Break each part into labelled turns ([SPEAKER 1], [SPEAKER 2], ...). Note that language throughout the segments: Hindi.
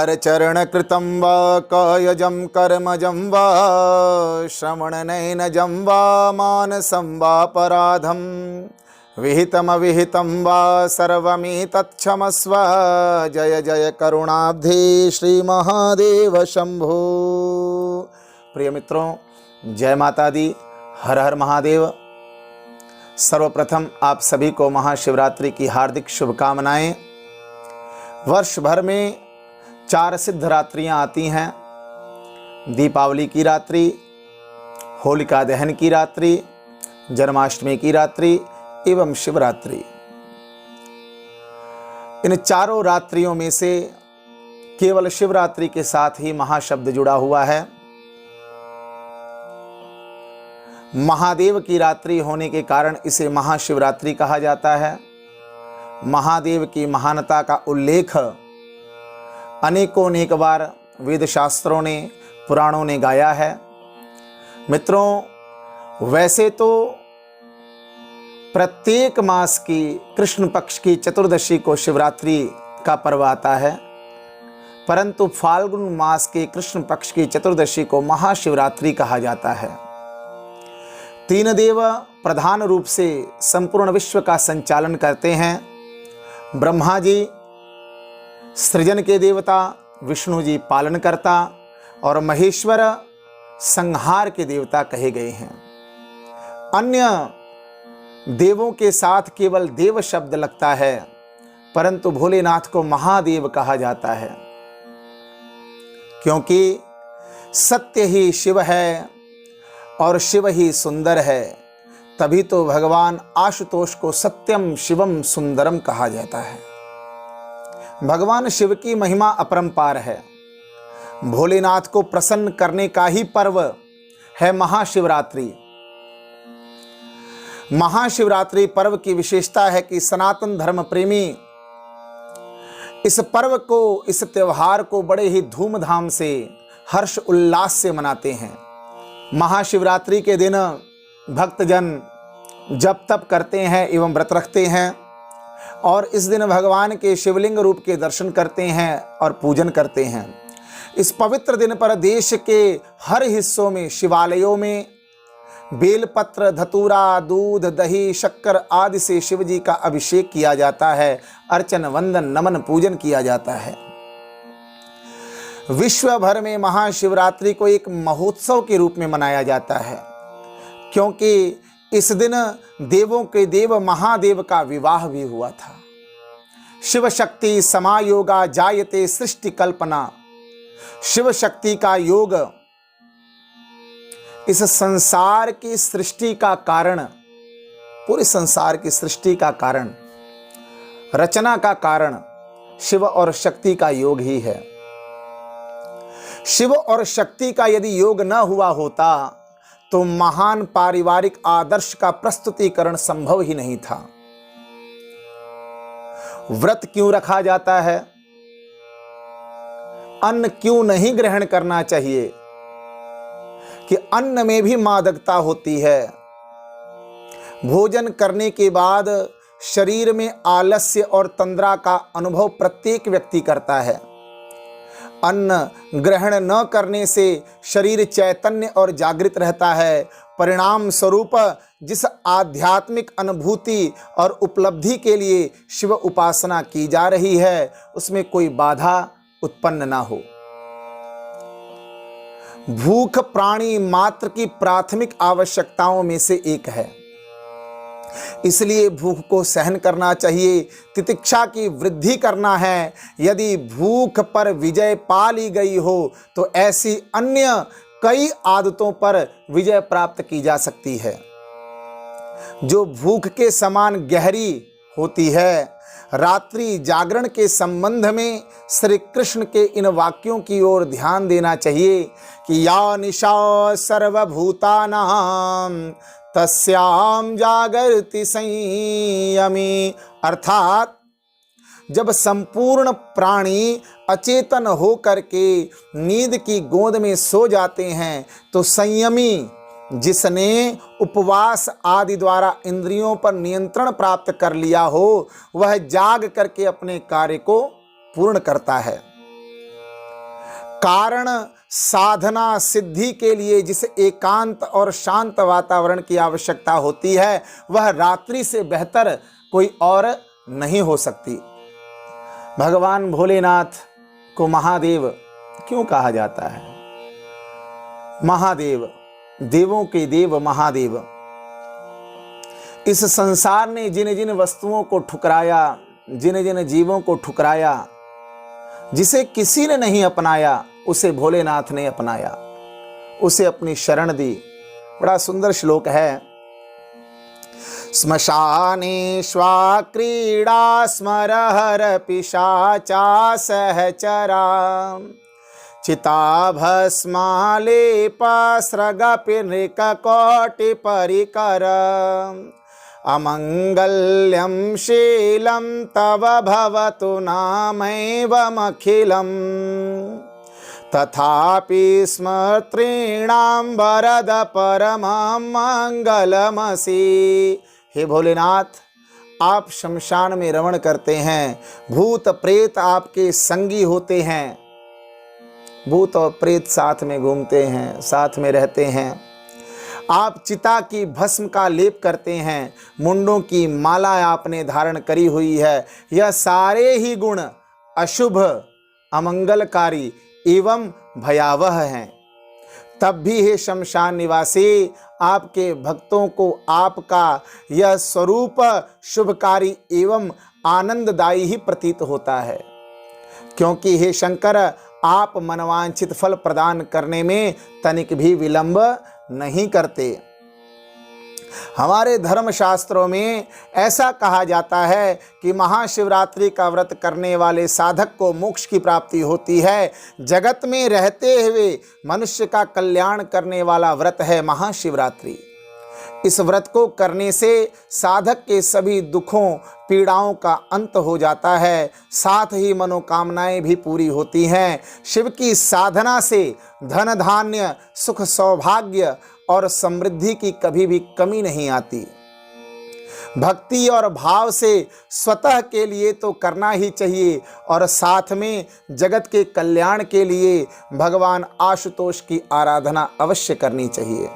[SPEAKER 1] करचरणकृतं वा कायजं कर्मजं वा श्रवणनयनजं वा मानसं वापराधं विहितमविहितं वा सर्वमेतत्क्षमस्व। जय जय करुणाब्धे श्री महादेव शंभो। प्रिय मित्रों, जय माता दी, हर हर महादेव। सर्वप्रथम आप सभी को महाशिवरात्रि की हार्दिक शुभकामनाएं। वर्ष भर में 4 सिद्ध रात्रियां आती हैं। दीपावली की रात्रि, होलिका दहन की रात्रि, जन्माष्टमी की रात्रि एवं शिवरात्रि। इन चारों रात्रियों में से केवल शिवरात्रि के साथ ही महाशब्द जुड़ा हुआ है। महादेव की रात्रि होने के कारण इसे महाशिवरात्रि कहा जाता है। महादेव की महानता का उल्लेख अनेकों अनेक बार वेद शास्त्रों ने, पुराणों ने गाया है। मित्रों, वैसे तो प्रत्येक मास की कृष्ण पक्ष की चतुर्दशी को शिवरात्रि का पर्व आता है, परंतु फाल्गुन मास के कृष्ण पक्ष की चतुर्दशी को महाशिवरात्रि कहा जाता है। 3 देव प्रधान रूप से संपूर्ण विश्व का संचालन करते हैं। ब्रह्मा जी सृजन के देवता, विष्णु जी पालनकर्ता और महेश्वर संहार के देवता कहे गए हैं। अन्य देवों के साथ केवल देव शब्द लगता है, परंतु भोलेनाथ को महादेव कहा जाता है, क्योंकि सत्य ही शिव है और शिव ही सुंदर है। तभी तो भगवान आशुतोष को सत्यम शिवम सुंदरम कहा जाता है। भगवान शिव की महिमा अपरंपार है। भोलेनाथ को प्रसन्न करने का ही पर्व है महाशिवरात्रि। महाशिवरात्रि पर्व की विशेषता है कि सनातन धर्म प्रेमी इस पर्व को, इस त्योहार को बड़े ही धूमधाम से, हर्ष उल्लास से मनाते हैं। महाशिवरात्रि के दिन भक्तजन जप तप करते हैं एवं व्रत रखते हैं और इस दिन भगवान के शिवलिंग रूप के दर्शन करते हैं और पूजन करते हैं। इस पवित्र दिन पर देश के हर हिस्सों में शिवालयों में बेलपत्र, धतूरा, दूध, दही, शक्कर आदि से शिव जी का अभिषेक किया जाता है। अर्चन, वंदन, नमन, पूजन किया जाता है। विश्व भर में महाशिवरात्रि को एक महोत्सव के रूप में मनाया जाता है, क्योंकि इस दिन देवों के देव महादेव का विवाह भी हुआ था। शिव शक्ति समायोगा जायते सृष्टि कल्पना। शिव शक्ति का योग इस संसार की सृष्टि का कारण, पूरे संसार की सृष्टि का कारण, रचना का कारण शिव और शक्ति का योग ही है। शिव और शक्ति का यदि योग न हुआ होता तो महान पारिवारिक आदर्श का प्रस्तुतिकरण संभव ही नहीं था। व्रत क्यों रखा जाता है? अन्न क्यों नहीं ग्रहण करना चाहिए? कि अन्न में भी मादकता होती है। भोजन करने के बाद शरीर में आलस्य और तंद्रा का अनुभव प्रत्येक व्यक्ति करता है। अन्न ग्रहण न करने से शरीर चैतन्य और जागृत रहता है। परिणाम स्वरूप जिस आध्यात्मिक अनुभूति और उपलब्धि के लिए शिव उपासना की जा रही है, उसमें कोई बाधा उत्पन्न ना हो। भूख प्राणी मात्र की प्राथमिक आवश्यकताओं में से एक है, इसलिए भूख को सहन करना चाहिए, तितिक्षा की वृद्धि करना है। यदि भूख पर विजय पा ली गई हो तो ऐसी अन्य कई आदतों पर विजय प्राप्त की जा सकती है जो भूख के समान गहरी होती है। रात्रि जागरण के संबंध में श्री कृष्ण के इन वाक्यों की ओर ध्यान देना चाहिए कि या निशा सर्वभूतानां तस्याम जागृति संयमी। अर्थात जब संपूर्ण प्राणी अचेतन होकर के नींद की गोद में सो जाते हैं तो संयमी, जिसने उपवास आदि द्वारा इंद्रियों पर नियंत्रण प्राप्त कर लिया हो, वह जाग करके अपने कार्य को पूर्ण करता है। कारण साधना सिद्धि के लिए जिस एकांत और शांत वातावरण की आवश्यकता होती है, वह रात्रि से बेहतर कोई और नहीं हो सकती। भगवान भोलेनाथ को महादेव क्यों कहा जाता है? महादेव, देवों के देव महादेव। इस संसार ने जिन जिन वस्तुओं को ठुकराया, जिन जिन जीवों को ठुकराया, जिसे किसी ने नहीं अपनाया, उसे भोलेनाथ ने अपनाया, उसे अपनी शरण दी। बड़ा सुंदर श्लोक है। श्मशानेष्वा क्रीडा स्मरहर पिशाचा सहचरा चिताभस्मालेपस्रगपिनृककोटिपरिकर अमंगल्यं शीलं तव भवतु नामैवमखिलम् तथापि स्मृतॄणां वरद परमं मंगलमसि। हे भोलेनाथ, आप शमशान में रमण करते हैं, भूत प्रेत आपके संगी होते हैं, भूत और प्रेत साथ में घूमते हैं, साथ में रहते हैं। आप चिता की भस्म का लेप करते हैं, मुंडों की माला आपने धारण करी हुई है। यह सारे ही गुण अशुभ, अमंगलकारी एवं भयावह हैं। तब भी हे शमशान निवासी, आपके भक्तों को आपका यह स्वरूप शुभकारी एवं आनंददायी ही प्रतीत होता है, क्योंकि हे शंकर, आप मनवांछित फल प्रदान करने में तनिक भी विलंब नहीं करते। हमारे धर्म शास्त्रों में ऐसा कहा जाता है कि महाशिवरात्रि का व्रत करने वाले साधक को मोक्ष की प्राप्ति होती है। जगत में रहते हुए मनुष्य का कल्याण करने वाला व्रत है महाशिवरात्रि। इस व्रत को करने से साधक के सभी दुखों पीड़ाओं का अंत हो जाता है, साथ ही मनोकामनाएं भी पूरी होती हैं। शिव की साधना से धन धान्य सुख सौभाग्य और समृद्धि की कभी भी कमी नहीं आती। भक्ति और भाव से स्वतः के लिए तो करना ही चाहिए, और साथ में जगत के कल्याण के लिए भगवान आशुतोष की आराधना अवश्य करनी चाहिए।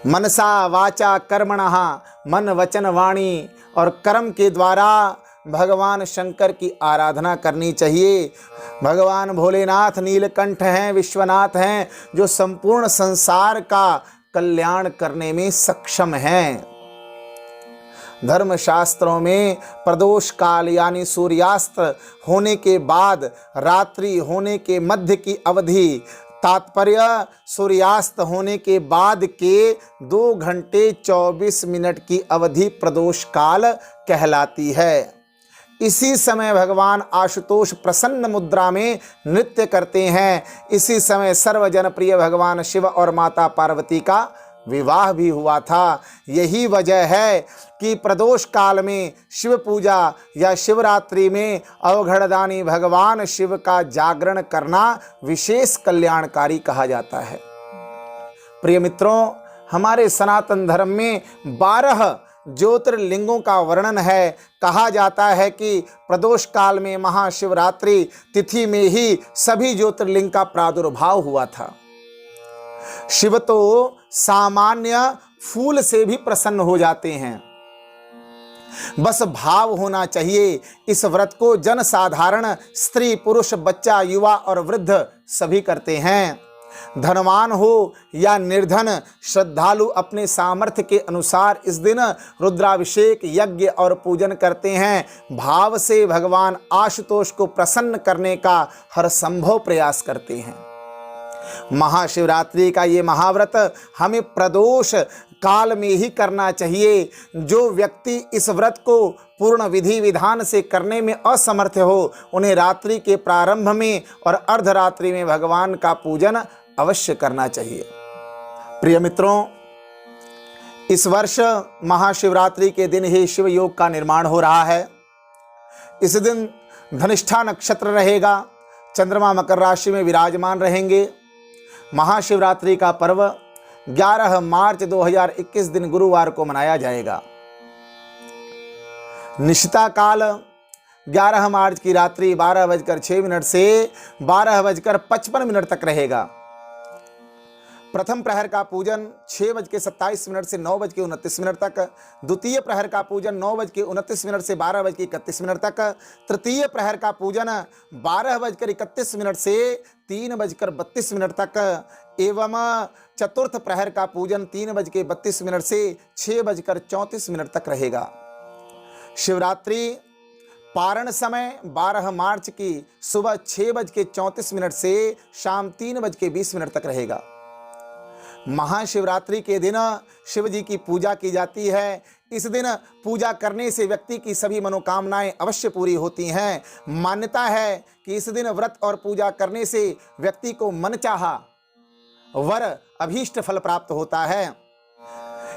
[SPEAKER 1] मनसा वाचा कर्मणः, मन वचन वाणी और कर्म के द्वारा भगवान शंकर की आराधना करनी चाहिए। भगवान भोलेनाथ नीलकंठ हैं, विश्वनाथ हैं, जो संपूर्ण संसार का कल्याण करने में सक्षम हैं। धर्म शास्त्रों में प्रदोष काल यानी सूर्यास्त होने के बाद रात्रि होने के मध्य की अवधि, तात्पर्य सूर्यास्त होने के बाद के 2 घंटे 24 मिनट की अवधि प्रदोष काल कहलाती है। इसी समय भगवान आशुतोष प्रसन्न मुद्रा में नृत्य करते हैं। इसी समय सर्वजन प्रिय भगवान शिव और माता पार्वती का विवाह भी हुआ था। यही वजह है कि प्रदोष काल में शिव पूजा या शिवरात्रि में अवघड़दानी भगवान शिव का जागरण करना विशेष कल्याणकारी कहा जाता है। प्रिय मित्रों, हमारे सनातन धर्म में 12 ज्योतिर्लिंगों का वर्णन है। कहा जाता है कि प्रदोष काल में महाशिवरात्रि तिथि में ही सभी ज्योतिर्लिंग का प्रादुर्भाव हुआ था। शिव तो सामान्य फूल से भी प्रसन्न हो जाते हैं, बस भाव होना चाहिए। इस व्रत को जन साधारण, स्त्री पुरुष, बच्चा, युवा और वृद्ध सभी करते हैं। धनवान हो या निर्धन, श्रद्धालु अपने सामर्थ्य के अनुसार इस दिन रुद्राभिषेक, यज्ञ और पूजन करते हैं। भाव से भगवान आशुतोष को प्रसन्न करने का हर संभव प्रयास करते हैं। महाशिवरात्रि का ये महाव्रत हमें प्रदोष काल में ही करना चाहिए। जो व्यक्ति इस व्रत को पूर्ण विधि विधान से करने में असमर्थ हो, उन्हें रात्रि के प्रारंभ में और अर्धरात्रि में भगवान का पूजन अवश्य करना चाहिए। प्रिय मित्रों, इस वर्ष महाशिवरात्रि के दिन ही शिव योग का निर्माण हो रहा है। इस दिन धनिष्ठा नक्षत्र रहेगा, चंद्रमा मकर राशि में विराजमान रहेंगे। महाशिवरात्रि का पर्व 11 मार्च 2021 दिन गुरुवार को मनाया जाएगा। निशिता काल 11 मार्च की रात्रि 12:06 से 12:55 तक रहेगा। प्रथम प्रहर का पूजन 6:27 से 9:29 तक, द्वितीय प्रहर का पूजन 9:29 से 12:31 तक, तृतीय प्रहर का पूजन 12:31 से 3:32 तक एवं चतुर्थ प्रहर का पूजन 3:32 से 6:34 तक रहेगा। शिवरात्रि पारण समय 12 मार्च की सुबह 6:34 से शाम 3:20 तक रहेगा। महाशिवरात्रि के दिन शिव जी की पूजा की जाती है। इस दिन पूजा करने से व्यक्ति की सभी मनोकामनाएं अवश्य पूरी होती हैं। मान्यता है कि इस दिन व्रत और पूजा करने से व्यक्ति को मनचाहा वर अभीष्ट फल प्राप्त होता है।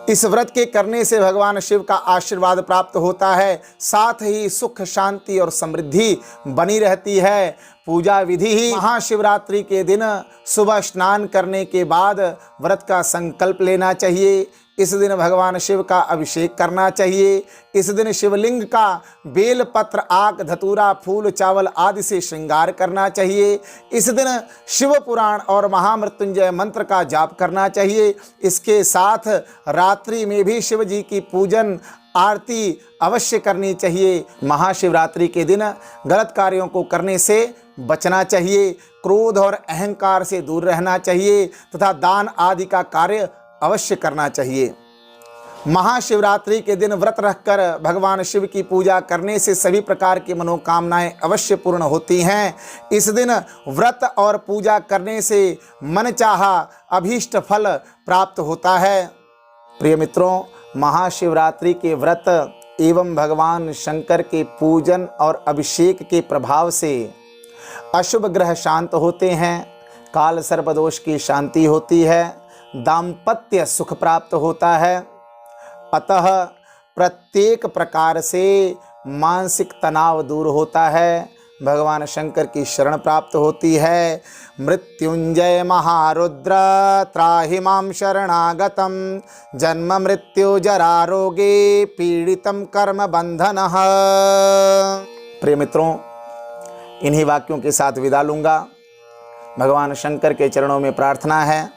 [SPEAKER 1] इस व्रत के करने से भगवान शिव का आशीर्वाद प्राप्त होता है, साथ ही सुख शांति और समृद्धि बनी रहती है। पूजा विधि ही महाशिवरात्रि के दिन सुबह स्नान करने के बाद व्रत का संकल्प लेना चाहिए। इस दिन भगवान शिव का अभिषेक करना चाहिए। इस दिन शिवलिंग का बेल पत्र, आक, धतूरा, फूल, चावल आदि से श्रृंगार करना चाहिए। इस दिन शिव पुराण और महामृत्युंजय मंत्र का जाप करना चाहिए। इसके साथ रात्रि में भी शिव जी की पूजन आरती अवश्य करनी चाहिए। महाशिवरात्रि के दिन गलत कार्यों को करने से बचना चाहिए। क्रोध और अहंकार से दूर रहना चाहिए तथा दान आदि का कार्य अवश्य करना चाहिए। महाशिवरात्रि के दिन व्रत रखकर भगवान शिव की पूजा करने से सभी प्रकार की मनोकामनाएं अवश्य पूर्ण होती हैं। इस दिन व्रत और पूजा करने से मनचाहा अभीष्ट फल प्राप्त होता है। प्रिय मित्रों, महाशिवरात्रि के व्रत एवं भगवान शंकर के पूजन और अभिषेक के प्रभाव से अशुभ ग्रह शांत होते हैं, काल सर्पदोष की शांति होती है, दाम्पत्य सुख प्राप्त होता है। अतः प्रत्येक प्रकार से मानसिक तनाव दूर होता है, भगवान शंकर की शरण प्राप्त होती है। मृत्युंजय महारुद्र त्राहि मां शरणागतम जन्म मृत्यु जरा रोगे पीड़ितम कर्म बंधनः। प्रिय मित्रों, इन्हीं वाक्यों के साथ विदा लूंगा। भगवान शंकर के चरणों में प्रार्थना है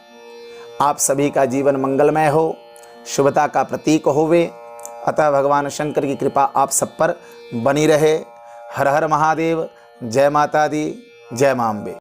[SPEAKER 1] आप सभी का जीवन मंगलमय हो, शुभता का प्रतीक होवे। अतः भगवान शंकर की कृपा आप सब पर बनी रहे। हर हर महादेव। जय माता दी, जय मां अम्बे।